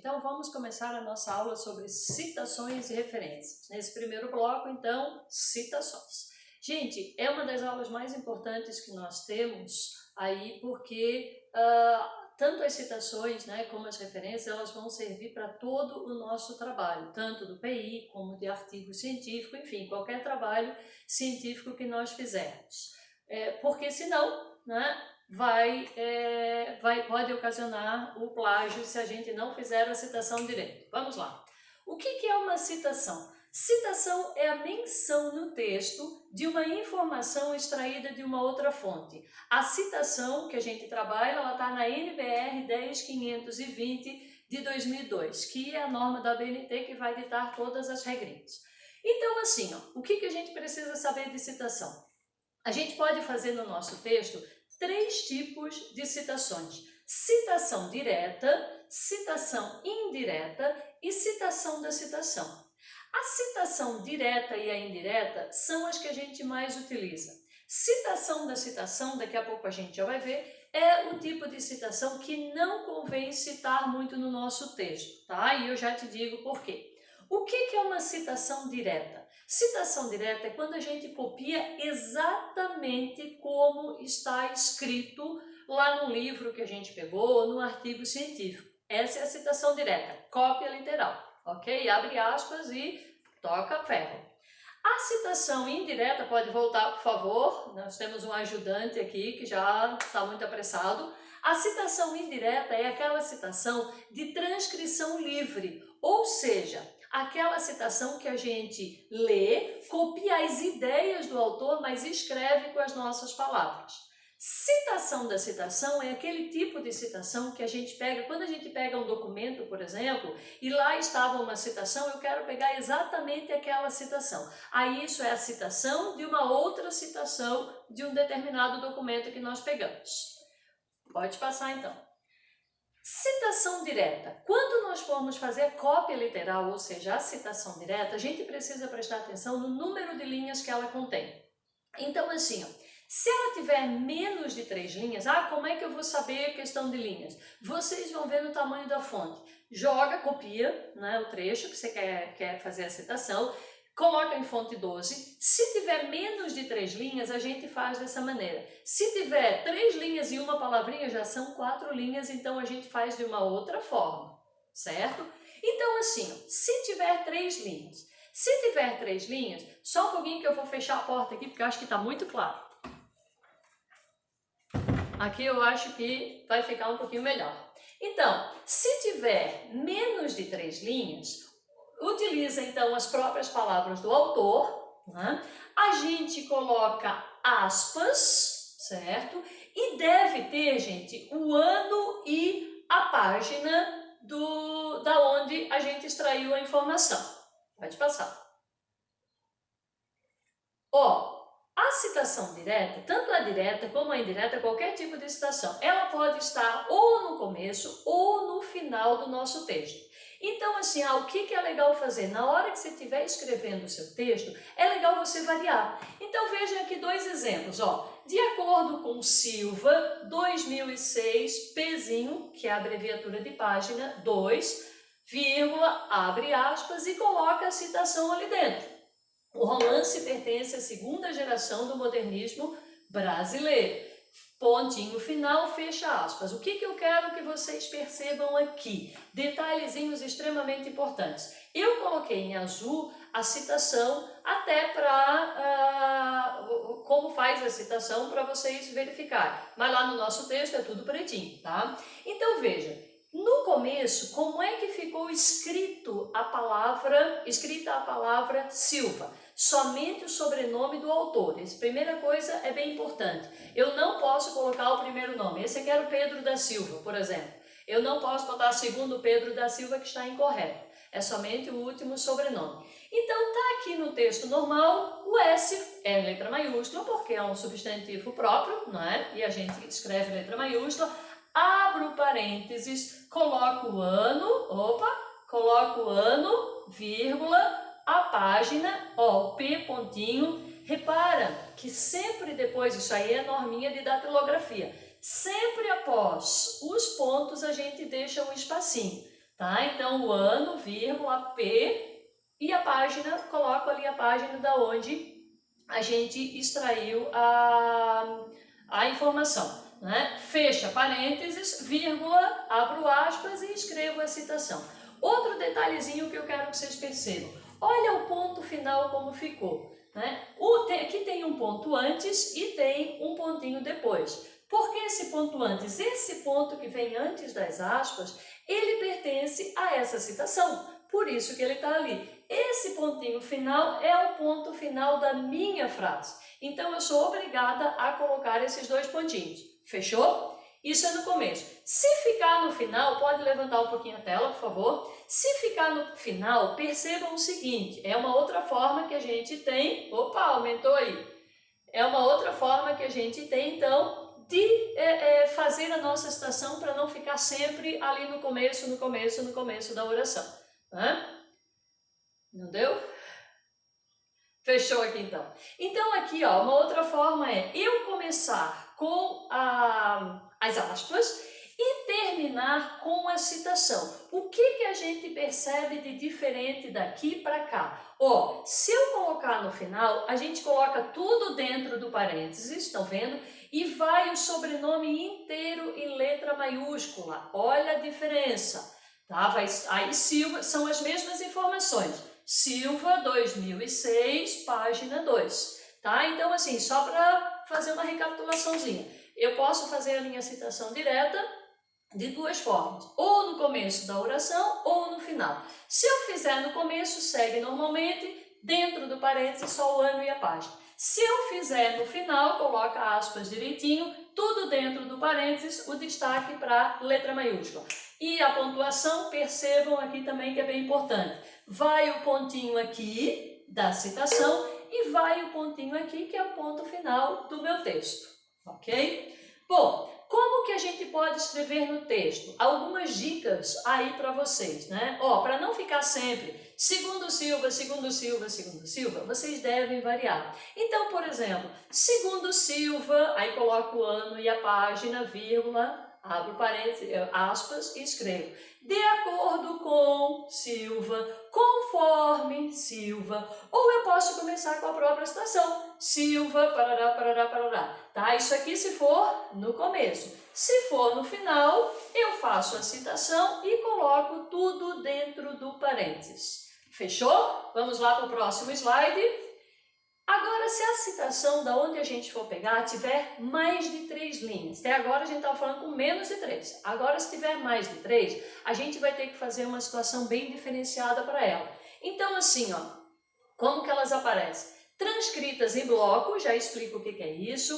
Então vamos começar a nossa aula sobre citações e referências. Nesse primeiro bloco, então, citações. Gente, é uma das aulas mais importantes que nós temos aí, porque tanto as citações, né, como as referências, elas vão servir para todo o nosso trabalho, tanto do PI como de artigo científico, enfim, qualquer trabalho científico que nós fizermos. Porque senão, né, pode ocasionar o plágio se a gente não fizer a citação direito. Vamos lá. O que é uma citação? Citação é a menção no texto de uma informação extraída de uma outra fonte. A citação que a gente trabalha, ela está na NBR 10520 de 2002, que é a norma da ABNT que vai ditar todas as regrinhas. Então, assim, o que a gente precisa saber de citação? A gente pode fazer no nosso texto 3 tipos de citações: citação direta, citação indireta e citação da citação. A citação direta e a indireta são as que a gente mais utiliza. Citação da citação, daqui a pouco a gente já vai ver, é o tipo de citação que não convém citar muito no nosso texto, tá? E eu já te digo por quê. O que é uma citação direta? Citação direta é quando a gente copia exatamente como está escrito lá no livro que a gente pegou ou no artigo científico. Essa é a citação direta, cópia literal, ok? Abre aspas e toca ferro. A citação indireta, pode voltar por favor, nós temos um ajudante aqui que já está muito apressado. A citação indireta é aquela citação de transcrição livre, ou seja, aquela citação que a gente lê, copia as ideias do autor, mas escreve com as nossas palavras. Citação da citação é aquele tipo de citação que a gente pega, quando a gente pega um documento, por exemplo, e lá estava uma citação, eu quero pegar exatamente aquela citação. Aí isso é a citação de uma outra citação de um determinado documento que nós pegamos. Pode passar então. Citação direta. Quando nós formos fazer cópia literal, ou seja, a citação direta, a gente precisa prestar atenção no número de linhas que ela contém. Então, assim, se ela tiver menos de 3 linhas, como é que eu vou saber a questão de linhas? Vocês vão ver no tamanho da fonte. Joga, copia, né, o trecho que você quer fazer a citação, coloca em fonte 12. Se tiver menos de 3 linhas, a gente faz dessa maneira. Se tiver 3 linhas e uma palavrinha, já são 4 linhas, então a gente faz de uma outra forma, certo? Então, assim, se tiver 3 linhas, só um pouquinho que eu vou fechar a porta aqui, porque eu acho que está muito claro. Aqui eu acho que vai ficar um pouquinho melhor. Então, se tiver menos de 3 linhas, utiliza então as próprias palavras do autor, né? A gente coloca aspas, certo? E deve ter, gente, o ano e a página da onde a gente extraiu a informação. Pode passar. A citação direta, tanto a direta como a indireta, qualquer tipo de citação, ela pode estar ou no começo ou no final do nosso texto. Então, assim, o que é legal fazer? Na hora que você estiver escrevendo o seu texto, é legal você variar. Então, vejam aqui 2 exemplos. De acordo com Silva, 2006, Pzinho, que é a abreviatura de página, 2, vírgula, abre aspas e coloca a citação ali dentro. O romance pertence à 2ª geração do modernismo brasileiro. Pontinho final, fecha aspas. O que eu quero que vocês percebam aqui? Detalhezinhos extremamente importantes. Eu coloquei em azul a citação até para como faz a citação para vocês verificarem. Mas lá no nosso texto é tudo pretinho, tá? Então veja, no começo, como é que ficou escrita a palavra Silva? Somente o sobrenome do autor. Essa primeira coisa é bem importante. Eu não posso colocar o primeiro nome. Esse aqui era o Pedro da Silva, por exemplo. Eu não posso botar segundo Pedro da Silva, que está incorreto. É somente o último sobrenome. Então, está aqui no texto normal, o S é em letra maiúscula, porque é um substantivo próprio, não é? E a gente escreve em letra maiúscula. Abro parênteses, coloco o ano, vírgula, a página, o P pontinho. Repara que sempre depois, isso aí é norminha de datilografia, sempre após os pontos a gente deixa um espacinho. tá? Então, o ano, vírgula, P, e a página, coloco ali a página da onde a gente extraiu a informação, né? Fecha parênteses, vírgula, abro aspas e escrevo a citação. Outro detalhezinho que eu quero que vocês percebam. Olha o ponto final como ficou, né? Aqui tem um ponto antes e tem um pontinho depois. Por que esse ponto antes? Esse ponto que vem antes das aspas, ele pertence a essa citação. Por isso que ele está ali. Esse pontinho final é o ponto final da minha frase. Então, eu sou obrigada a colocar esses dois pontinhos. Fechou? Isso é no começo. Se ficar no final, pode levantar um pouquinho a tela, por favor. Se ficar no final, percebam o seguinte, é uma outra forma que a gente tem... Opa, aumentou aí. É uma outra forma que a gente tem, então, de fazer a nossa citação para não ficar sempre ali no começo da oração. Né? Não deu? Fechou aqui então. Então aqui, ó, uma outra forma é eu começar com as aspas e terminar com a citação. O que a gente percebe de diferente daqui para cá? Ó, se eu colocar no final, a gente coloca tudo dentro do parênteses, estão vendo? E vai o sobrenome inteiro em letra maiúscula. Olha a diferença, tá? Aí Silva, são as mesmas informações. Silva, 2006, página 2, tá? Então, assim, só para fazer uma recapitulaçãozinha, eu posso fazer a minha citação direta de duas formas, ou no começo da oração ou no final. Se eu fizer no começo, segue normalmente, dentro do parênteses só o ano e a página. Se eu fizer no final, coloca aspas direitinho, tudo dentro do parênteses, o destaque para letra maiúscula. E a pontuação, percebam aqui também que é bem importante. Vai o pontinho aqui da citação e vai o pontinho aqui, que é o ponto final do meu texto, ok? Bom, como que a gente pode escrever no texto? Algumas dicas aí para vocês, né? Ó, para não ficar sempre segundo Silva, segundo Silva, segundo Silva, vocês devem variar. Então, por exemplo, segundo Silva, aí coloco o ano e a página, vírgula, abro parênteses, aspas e escrevo. De acordo com Silva, conforme Silva, ou eu posso começar com a própria citação. Silva, parará, parará, parará. Tá? Isso aqui se for no começo. Se for no final, eu faço a citação e coloco tudo dentro do parênteses. Fechou? Vamos lá para o próximo slide. Agora, se a citação, da onde a gente for pegar, tiver mais de 3 linhas, até agora a gente estava falando com menos de 3, agora se tiver mais de 3, a gente vai ter que fazer uma situação bem diferenciada para ela. Então, assim, ó, como que elas aparecem? Transcritas em bloco, já explico o que é isso.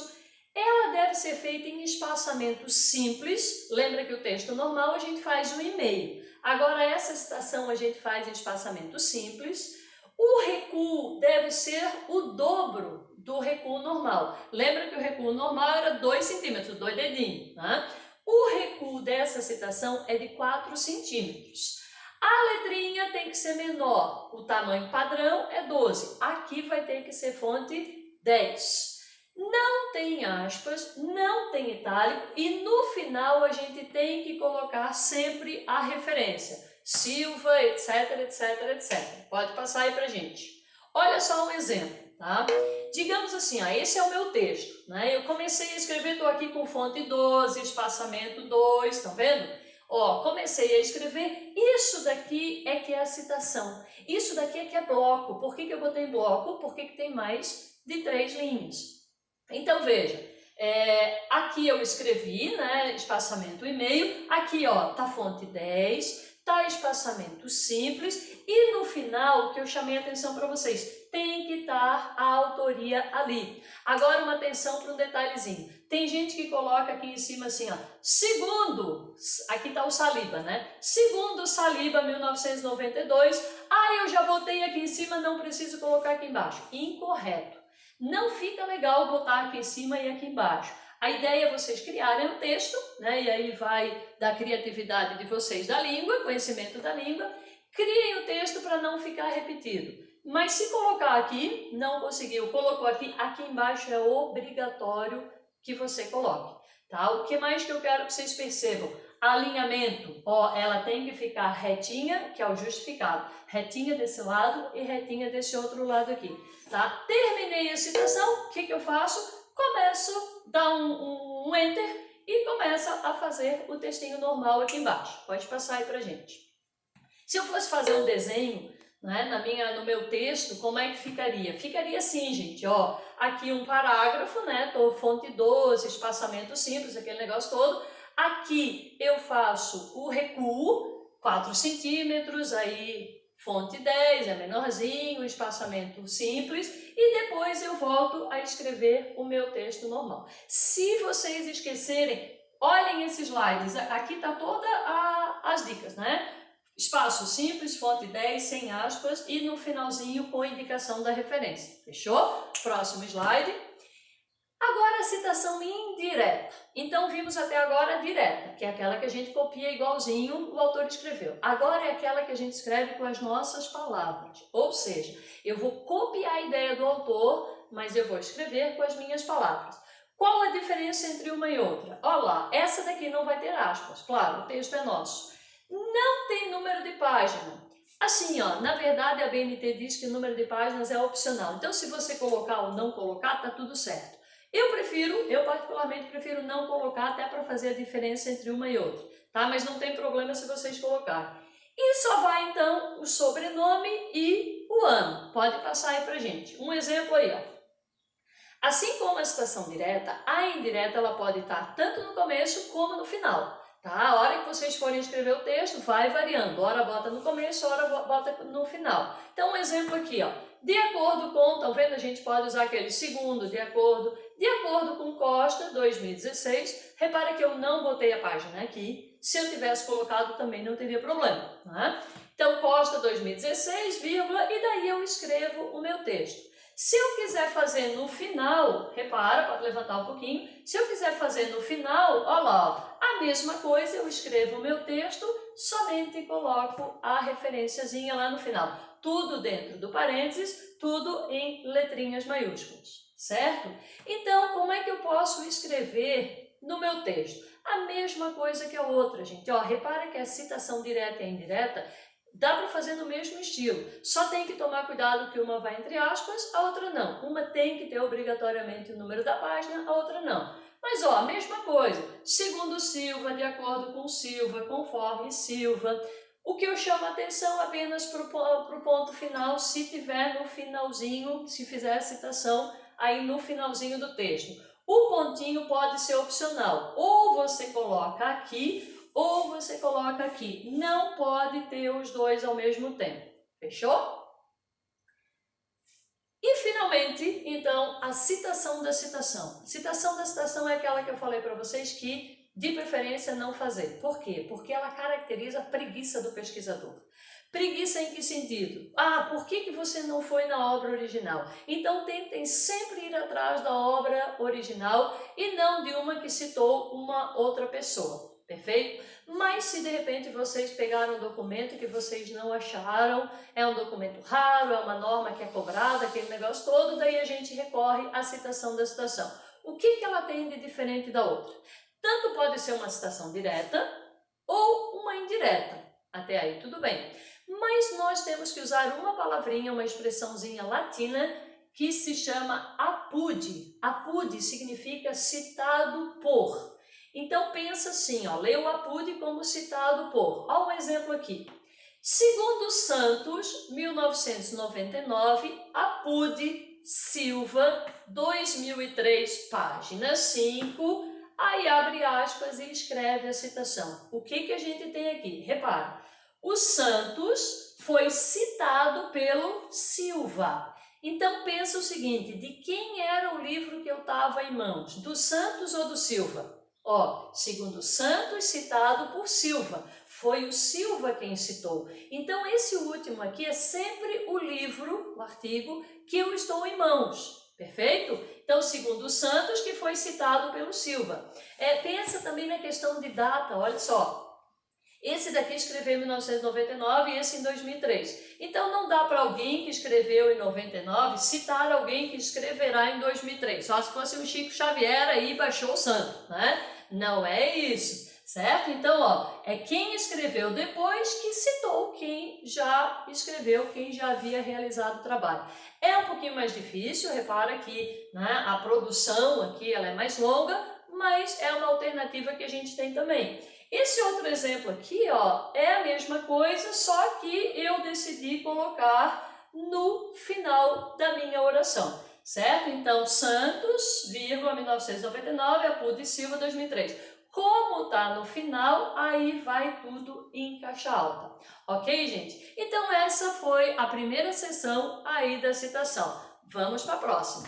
Ela deve ser feita em espaçamento simples, lembra que o texto normal a gente faz um e-mail. Agora, essa citação a gente faz em espaçamento simples. O recuo deve ser o dobro do recuo normal. Lembra que o recuo normal era 2 centímetros, 2 dedinhos, né? O recuo dessa citação é de 4 centímetros. A letrinha tem que ser menor, o tamanho padrão é 12. Aqui vai ter que ser fonte 10. Não tem aspas, não tem itálico e no final a gente tem que colocar sempre a referência. Silva, etc, etc, etc. Pode passar aí pra gente. Olha só um exemplo, tá? Digamos assim, ó, esse é o meu texto, né? Eu comecei a escrever, estou aqui com fonte 12, espaçamento 2, estão vendo? Ó, comecei a escrever, isso daqui é que é a citação. Isso daqui é que é bloco. Por que eu botei bloco? Porque que tem mais de 3 linhas. Então, veja, aqui eu escrevi, né, espaçamento e-mail, aqui, ó, tá fonte 10, tá espaçamento simples e no final, que eu chamei a atenção para vocês, tem que estar a autoria ali. Agora uma atenção para um detalhezinho. Tem gente que coloca aqui em cima assim, ó, segundo, aqui tá o Saliba, né? Segundo Saliba, 1992, eu já botei aqui em cima, não preciso colocar aqui embaixo. Incorreto. Não fica legal botar aqui em cima e aqui embaixo. A ideia é vocês criarem um texto, né? E aí vai da criatividade de vocês da língua, conhecimento da língua. Criem o texto para não ficar repetido. Mas se colocar aqui, não conseguiu, colocou aqui, aqui embaixo é obrigatório que você coloque. Tá? O que mais que eu quero que vocês percebam? Alinhamento, ó, ela tem que ficar retinha, que é o justificado. Retinha desse lado e retinha desse outro lado aqui, tá? Terminei a citação, o que eu faço? Começo, dá um enter e começa a fazer o textinho normal aqui embaixo. Pode passar aí pra gente. Se eu fosse fazer um desenho, né, no meu texto, como é que ficaria? Ficaria assim, gente, ó, aqui um parágrafo, né, fonte 12, espaçamento simples, aquele negócio todo. Aqui eu faço o recuo, 4 centímetros, aí fonte 10, é menorzinho, espaçamento simples, e depois eu volto a escrever o meu texto normal. Se vocês esquecerem, olhem esses slides, aqui está todas as dicas, né? Espaço simples, fonte 10, sem aspas e no finalzinho com indicação da referência. Fechou? Próximo slide. Agora a citação indireta. Então vimos até agora a direta, que é aquela que a gente copia igualzinho o autor escreveu. Agora é aquela que a gente escreve com as nossas palavras. Ou seja, eu vou copiar a ideia do autor, mas eu vou escrever com as minhas palavras. Qual a diferença entre uma e outra? Olha lá, essa daqui não vai ter aspas. Claro, o texto é nosso. Não tem número de página. Assim, ó, na verdade a BNT diz que o número de páginas é opcional. Então, se você colocar ou não colocar, tá tudo certo. Eu particularmente prefiro não colocar até para fazer a diferença entre uma e outra, tá? Mas não tem problema se vocês colocarem. E só vai então o sobrenome e o ano. Pode passar aí pra gente. Um exemplo aí, ó. Assim como a citação direta, a indireta ela pode estar tanto no começo como no final. Tá? A hora que vocês forem escrever o texto, vai variando. Ora bota no começo, ora bota no final. Então, um exemplo aqui, ó. De acordo com, tá vendo? A gente pode usar aquele segundo, de acordo com Costa, 2016. Repara que eu não botei a página aqui. Se eu tivesse colocado, também não teria problema. Né? Então, Costa, 2016, vírgula, e daí eu escrevo o meu texto. Se eu quiser fazer no final, repara, pode levantar um pouquinho, se eu quiser fazer no final, olha lá, a mesma coisa, eu escrevo o meu texto, somente coloco a referenciazinha lá no final. Tudo dentro do parênteses, tudo em letrinhas maiúsculas, certo? Então, como é que eu posso escrever no meu texto? A mesma coisa que a outra, gente. Ó, repara que a citação direta e indireta dá para fazer no mesmo estilo, só tem que tomar cuidado que uma vai entre aspas, a outra não. Uma tem que ter obrigatoriamente o número da página, a outra não. Mas ó, a mesma coisa, segundo Silva, de acordo com Silva, conforme Silva. O que eu chamo a atenção apenas para o ponto final, se tiver no finalzinho, se fizer a citação aí no finalzinho do texto. O pontinho pode ser opcional, ou você coloca aqui, ou você coloca aqui. Não pode ter os dois ao mesmo tempo. Fechou? E finalmente, então, a citação da citação. A citação da citação é aquela que eu falei para vocês que, de preferência, não fazer. Por quê? Porque ela caracteriza a preguiça do pesquisador. Preguiça em que sentido? Ah, por que você não foi na obra original? Então tentem sempre ir atrás da obra original e não de uma que citou uma outra pessoa. Perfeito? Mas se de repente vocês pegaram um documento que vocês não acharam, é um documento raro, é uma norma que é cobrada, aquele negócio todo, daí a gente recorre à citação da citação. O que ela tem de diferente da outra? Tanto pode ser uma citação direta ou uma indireta. Até aí tudo bem. Mas nós temos que usar uma palavrinha, uma expressãozinha latina que se chama apud. Apud significa citado por. Então pensa assim, ó, lê o apud como citado por. Olha um exemplo aqui. Segundo Santos, 1999, apud Silva, 2003, página 5, aí abre aspas e escreve a citação. O que a gente tem aqui? Repara, o Santos foi citado pelo Silva. Então pensa o seguinte, de quem era o livro que eu estava em mãos? Do Santos ou do Silva? Ó, segundo Santos, citado por Silva. Foi o Silva quem citou. Então, esse último aqui é sempre o livro, o artigo, que eu estou em mãos. Perfeito? Então, segundo Santos, que foi citado pelo Silva. Pensa também na questão de data, olha só. Esse daqui escreveu em 1999 e esse em 2003. Então, não dá para alguém que escreveu em 99 citar alguém que escreverá em 2003. Só se fosse o Chico Xavier aí baixou o santo, né? Não é isso, certo? Então, ó, é quem escreveu depois que citou quem já escreveu, quem já havia realizado o trabalho. É um pouquinho mais difícil, repara que, né, a produção aqui ela é mais longa, mas é uma alternativa que a gente tem também. Esse outro exemplo aqui, ó, é a mesma coisa, só que eu decidi colocar no final da minha oração, certo? Então, Santos, 1999, Apude e Silva, 2003. Como está no final, aí vai tudo em caixa alta. Ok, gente? Então, essa foi a primeira sessão aí da citação. Vamos para a próxima.